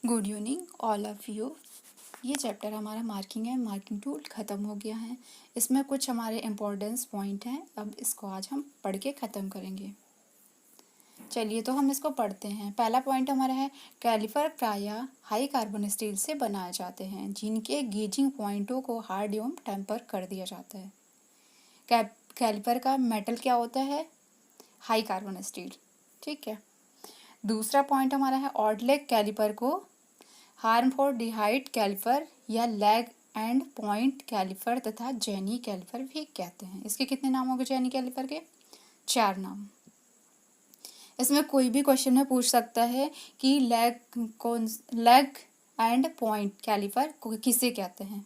Good evening all of you. ये chapter हमारा marking है। मार्किंग टूल ख़त्म हो गया है। इसमें कुछ हमारे इम्पोर्टेंस पॉइंट हैं। अब इसको आज हम पढ़ के ख़त्म करेंगे। चलिए तो हम इसको पढ़ते हैं। पहला पॉइंट हमारा है कैलिपर प्रायः हाई कार्बन स्टील से बनाए जाते हैं जिनके गेजिंग पॉइंटों को हार्ड एवं टेम्पर कर दिया जाता है। कैलिपर का मेटल क्या होता है? High carbon steel. ठीक है। दूसरा पॉइंट हमारा है ऑड लेग कैलिपर को हार्मफोर्डिहाइड कैलिपर या लेग एंड पॉइंट कैलिपर तथा जेनी कैलिपर भी कहते हैं। इसके कितने नाम हो गए जेनी कैलिपर के? 4 नाम। इसमें कोई भी क्वेश्चन में पूछ सकता है कि लेग एंड पॉइंट कैलिपर को किसे कहते हैं।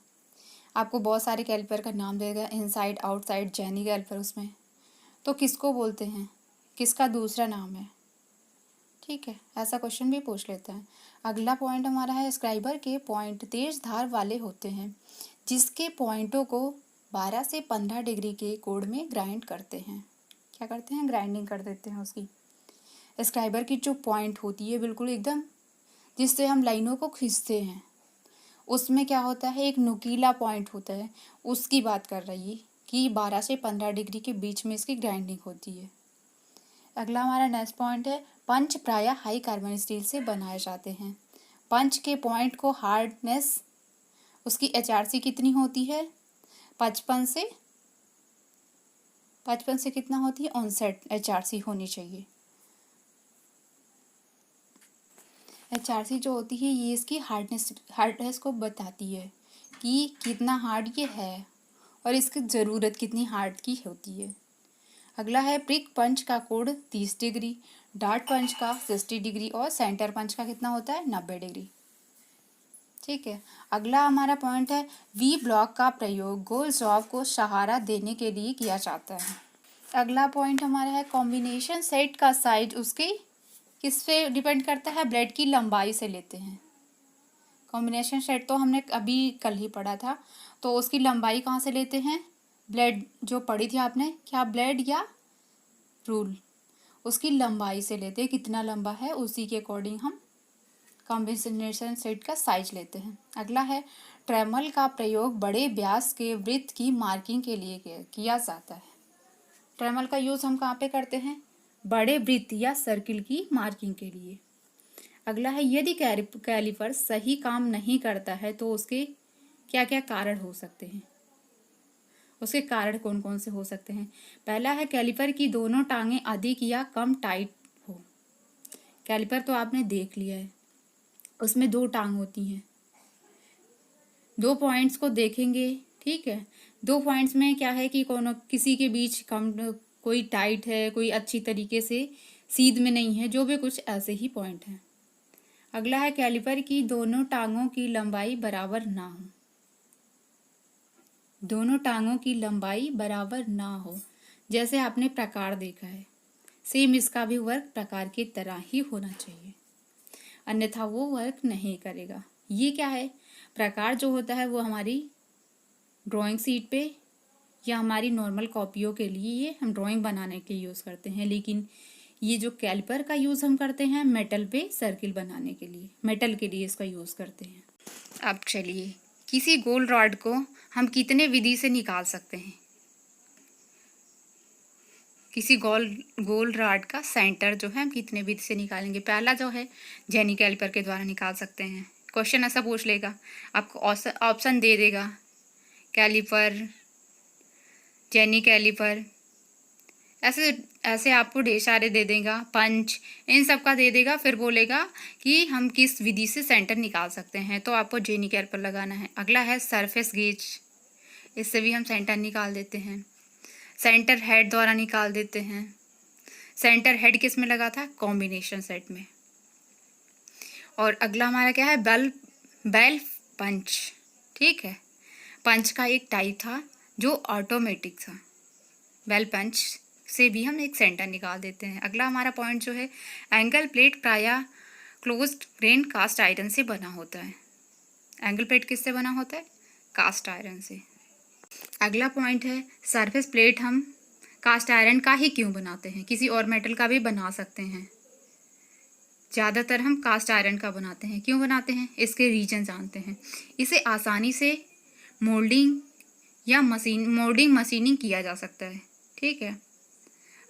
आपको बहुत सारे कैलिपर का नाम देगा, इनसाइड आउटसाइड जेनी कैलिपर। उसमें तो किसको बोलते हैं, किसका दूसरा नाम है? ठीक है, ऐसा क्वेश्चन भी पूछ लेता है। अगला पॉइंट हमारा है स्क्राइबर के पॉइंट तेज धार वाले होते हैं जिसके पॉइंटों को 12 से 15 डिग्री के कोण में ग्राइंड करते हैं। क्या करते हैं? ग्राइंडिंग कर देते हैं उसकी। स्क्राइबर की जो पॉइंट होती है बिल्कुल एकदम जिससे हम लाइनों को खींचते हैं, उसमें क्या होता है, एक नुकीला पॉइंट होता है। उसकी बात कर रही है कि 12 से 15 डिग्री के बीच में इसकी ग्राइंडिंग होती है। अगला हमारा नेक्स्ट पॉइंट है पंच प्रायः हाई कार्बन स्टील से बनाए जाते हैं। पंच के पॉइंट को हार्डनेस उसकी HRC कितनी होती है? 55 से कितना होती है? 59 HRC होनी चाहिए। HRC जो होती है ये इसकी हार्डनेस को बताती है कि कितना हार्ड ये है और इसकी ज़रूरत कितनी हार्ड की होती है। अगला है प्रिक पंच का कोण 30 डिग्री, डार्ट पंच का 60 डिग्री और सेंटर पंच का कितना होता है? 90 डिग्री। ठीक है। अगला हमारा पॉइंट है वी ब्लॉक का प्रयोग गोल जॉब को सहारा देने के लिए किया जाता है। अगला पॉइंट हमारा है कॉम्बिनेशन सेट का साइज उसके किस पे डिपेंड करता है? ब्लेड की लंबाई से लेते हैं। कॉम्बिनेशन सेट तो हमने अभी कल ही पढ़ा था, तो उसकी लंबाई कहाँ से लेते हैं? ब्लेड जो पढ़ी थी आपने, क्या ब्लेड या रूल, उसकी लंबाई से लेते हैं। कितना लंबा है उसी के अकॉर्डिंग हम कॉम्बिनेशन सेट का साइज लेते हैं। अगला है ट्रेमल का प्रयोग बड़े व्यास के वृत्त की मार्किंग के लिए किया जाता है। ट्रेमल का यूज़ हम कहाँ पे करते हैं? बड़े वृत्त या सर्किल की मार्किंग के लिए। अगला है यदि कैलिपर सही काम नहीं करता है तो उसके क्या क्या कारण हो सकते हैं? उसके कारण कौन कौन से हो सकते हैं? पहला है कैलिपर की दोनों टांगें अधिक या कम टाइट हो। कैलिपर तो आपने देख लिया है, उसमें 2 टांग होती हैं। 2 पॉइंट्स को देखेंगे, ठीक है। 2 पॉइंट्स में क्या है कि किसी के बीच कम, कोई टाइट है, कोई अच्छी तरीके से सीध में नहीं है, जो भी कुछ ऐसे ही पॉइंट हैं। अगला है कैलिपर की दोनों टांगों की लंबाई बराबर ना हो। दोनों टांगों की लंबाई बराबर ना हो, जैसे आपने प्रकार देखा है, सेम इसका भी वर्क प्रकार की तरह ही होना चाहिए, अन्यथा वो वर्क नहीं करेगा। ये क्या है? प्रकार जो होता है वो हमारी ड्राइंग शीट पे या हमारी नॉर्मल कॉपियों के लिए ये हम ड्राइंग बनाने के लिए यूज़ करते हैं, लेकिन ये जो कैलिपर का यूज़ हम करते हैं मेटल पे सर्किल बनाने के लिए, मेटल के लिए इसका यूज़ करते हैं। अब चलिए किसी गोल रॉड को हम कितने विधि से निकाल सकते हैं? किसी गोल रॉड का सेंटर जो है हम कितने विधि से निकालेंगे? पहला जो है जेनी कैलिपर के द्वारा निकाल सकते हैं। क्वेश्चन ऐसा पूछ लेगा, आपको ऑप्शन दे देगा कैलिपर, जेनी कैलिपर, ऐसे आपको ढेर सारे दे देगा, पंच, इन सब का दे देगा। फिर बोलेगा कि हम किस विधि से सेंटर निकाल सकते हैं, तो आपको जेनी कैलिपर लगाना है। अगला है सरफेस गेज, इससे भी हम सेंटर निकाल देते हैं। सेंटर हेड द्वारा निकाल देते हैं। सेंटर हेड किस में लगा था? कॉम्बिनेशन सेट में। और अगला हमारा क्या है? बेल पंच। ठीक है, पंच का एक टाइप था जो ऑटोमेटिक था। बेल पंच से भी हम एक सेंटर निकाल देते हैं। अगला हमारा पॉइंट जो है एंगल प्लेट प्रायः क्लोज्ड ग्रेन कास्ट आयरन से बना होता है। एंगल प्लेट किससे बना होता है? कास्ट आयरन से। अगला पॉइंट है सरफेस प्लेट हम कास्ट आयरन का ही क्यों बनाते हैं? किसी और मेटल का भी बना सकते हैं। ज़्यादातर हम कास्ट आयरन का बनाते हैं। क्यों बनाते हैं? इसके रीजन जानते हैं। इसे आसानी से मोल्डिंग या मोल्डिंग मशीनिंग किया जा सकता है। ठीक है।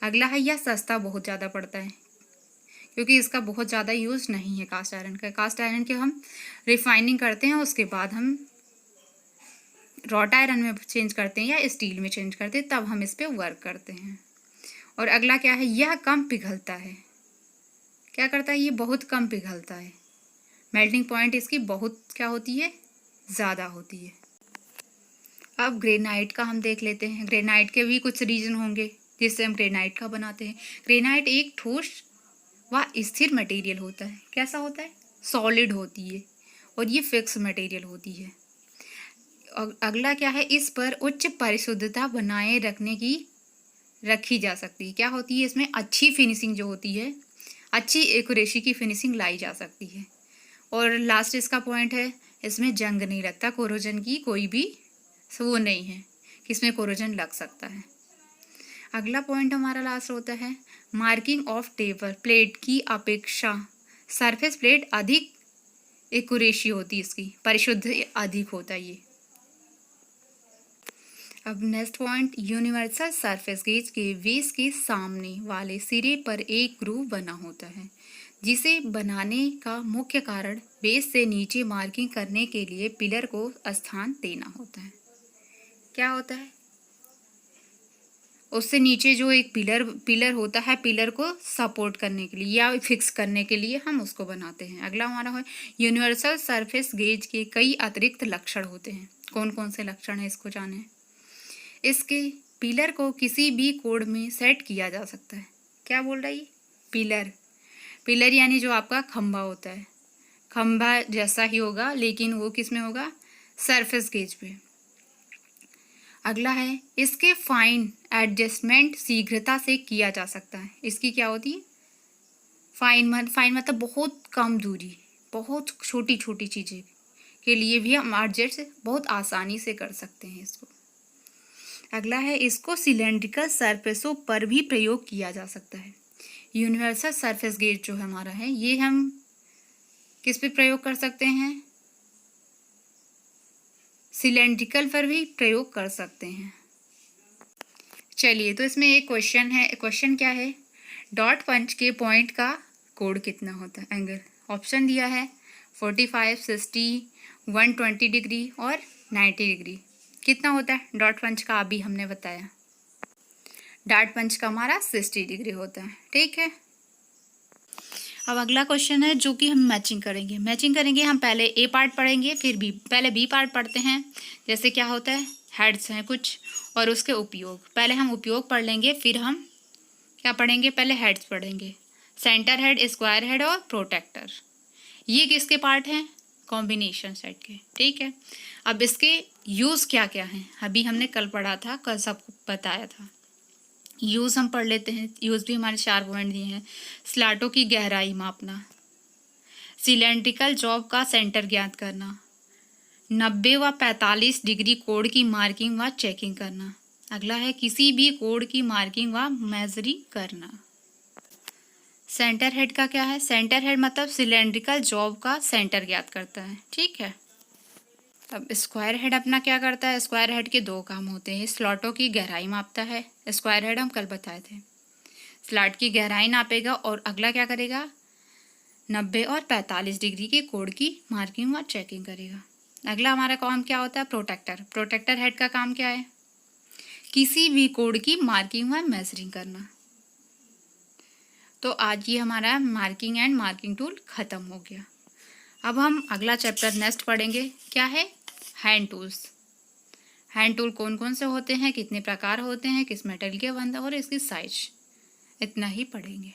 अगला है, यह सस्ता बहुत ज़्यादा पड़ता है क्योंकि इसका बहुत ज़्यादा यूज़ नहीं है कास्ट आयरन का। कास्ट आयरन के हम रिफाइनिंग करते हैं, उसके बाद हम रॉट आयरन में चेंज करते हैं या स्टील में चेंज करते हैं, तब हम इस पर वर्क करते हैं। और अगला क्या है, यह कम पिघलता है। क्या करता है? ये बहुत कम पिघलता है। मेल्टिंग पॉइंट इसकी बहुत क्या होती है? ज़्यादा होती है। अब ग्रेनाइट का हम देख लेते हैं। ग्रेनाइट के भी कुछ रीजन होंगे जिससे हम ग्रेनाइट का बनाते हैं। ग्रेनाइट एक ठोस व स्थिर मटेरियल होता है। कैसा होता है? सॉलिड होती है और ये फिक्स मटेरियल होती है। अगला क्या है, इस पर उच्च परिशुद्धता बनाए रखी जा सकती है। क्या होती है? इसमें अच्छी फिनिशिंग जो होती है, अच्छी एक्यूरेसी की फिनिशिंग लाई जा सकती है। और लास्ट इसका पॉइंट है, इसमें जंग नहीं लगता, कोरोजन की कोई भी वो नहीं है कि इसमें कोरोजन लग सकता है। अगला पॉइंट हमारा लास्ट होता है, मार्किंग ऑफ टेबल प्लेट की अपेक्षा सरफेस प्लेट अधिक एक्यूरेसी होती है, इसकी परिशुद्ध अधिक होता है ये। अब next point, universal surface gauge के बेस के सामने वाले सिरे पर एक ग्रूव बना होता है, जिसे बनाने का मुख्य कारण बेस से नीचे मार्किंग करने के लिए पिलर को स्थान देना होता है। क्या होता है? उससे नीचे जो एक पिलर होता है, पिलर को सपोर्ट करने के लिए या फिक्स करने के लिए हम उसको बनाते हैं। अगला हमारा है, यूनिवर्सल सरफेस गेज के कई अतिरिक्त लक्षण होते हैं। कौन कौन से लक्षण हैं इसको जानें। इसके पिलर को किसी भी कोण में सेट किया जा सकता है। क्या बोल रहा है ये? पिलर यानी जो आपका खंभा होता है, खंभा जैसा ही होगा लेकिन वो किस में होगा? सरफेस गेज पे। अगला है, इसके फाइन एडजस्टमेंट शीघ्रता से किया जा सकता है। इसकी क्या होती है? फाइन मतलब बहुत कम दूरी, बहुत छोटी छोटी चीज़ें के लिए भी हम एडजस्ट बहुत आसानी से कर सकते हैं इसको। अगला है, इसको सिलेंड्रिकल सरफेसों पर भी प्रयोग किया जा सकता है। यूनिवर्सल सरफेस गेज जो हमारा है, ये हम किस पे प्रयोग कर सकते हैं? सिलेंड्रिकल पर भी प्रयोग कर सकते हैं। चलिए, तो इसमें एक क्वेश्चन है। क्वेश्चन क्या है? डॉट पंच के पॉइंट का कोण कितना होता है? एंगल ऑप्शन दिया है 45, 60, 120 डिग्री और 90 डिग्री। कितना होता है डॉट पंच का? अभी हमने बताया डॉट पंच का हमारा 60 डिग्री होता है। ठीक है। अब अगला क्वेश्चन है जो कि हम मैचिंग करेंगे। हम पहले ए पार्ट पढ़ेंगे, फिर पहले बी पार्ट पढ़ते हैं। जैसे क्या होता है, हेड्स हैं कुछ और उसके उपयोग। पहले हम उपयोग पढ़ लेंगे, फिर हम क्या पढ़ेंगे? पहले हेड्स पढ़ेंगे। सेंटर हेड, स्क्वायर हेड और प्रोटेक्टर, ये किसके पार्ट हैं? कॉम्बिनेशन सेट के। ठीक है। अब इसके यूज़ क्या क्या हैं? अभी हमने कल पढ़ा था, कल सबको बताया था। यूज़ हम पढ़ लेते हैं। यूज़ भी हमारे 4 पॉइंट दिए हैं। स्लाटों की गहराई मापना, सिलेंड्रिकल जॉब का सेंटर ज्ञात करना, 90 व 45 डिग्री कोण की मार्किंग व चेकिंग करना। अगला है, किसी भी कोण की मार्किंग व मेजरिंग करना। सेंटर हेड का क्या है? सेंटर हेड मतलब सिलेंड्रिकल जॉब का सेंटर ज्ञात करता है। ठीक है। अब स्क्वायर हेड अपना क्या करता है? स्क्वायर हेड के 2 काम होते हैं। स्लॉटों की गहराई मापता है। स्क्वायर हेड हम कल बताए थे, स्लॉट की गहराई नापेगा। और अगला क्या करेगा? 90 और 45 डिग्री के कोण की मार्किंग और चेकिंग करेगा। अगला हमारा काम क्या होता है? प्रोटेक्टर हेड का काम क्या है? किसी भी कोण की मार्किंग व मेजरिंग करना। तो आज ये हमारा मार्किंग एंड मार्किंग टूल ख़त्म हो गया। अब हम अगला चैप्टर नेक्स्ट पढ़ेंगे। क्या है? Hand tools. हैंड टूल कौन कौन से होते हैं, कितने प्रकार होते हैं, किस मेटल के बनते हैं और इसकी साइज, इतना ही पढ़ेंगे।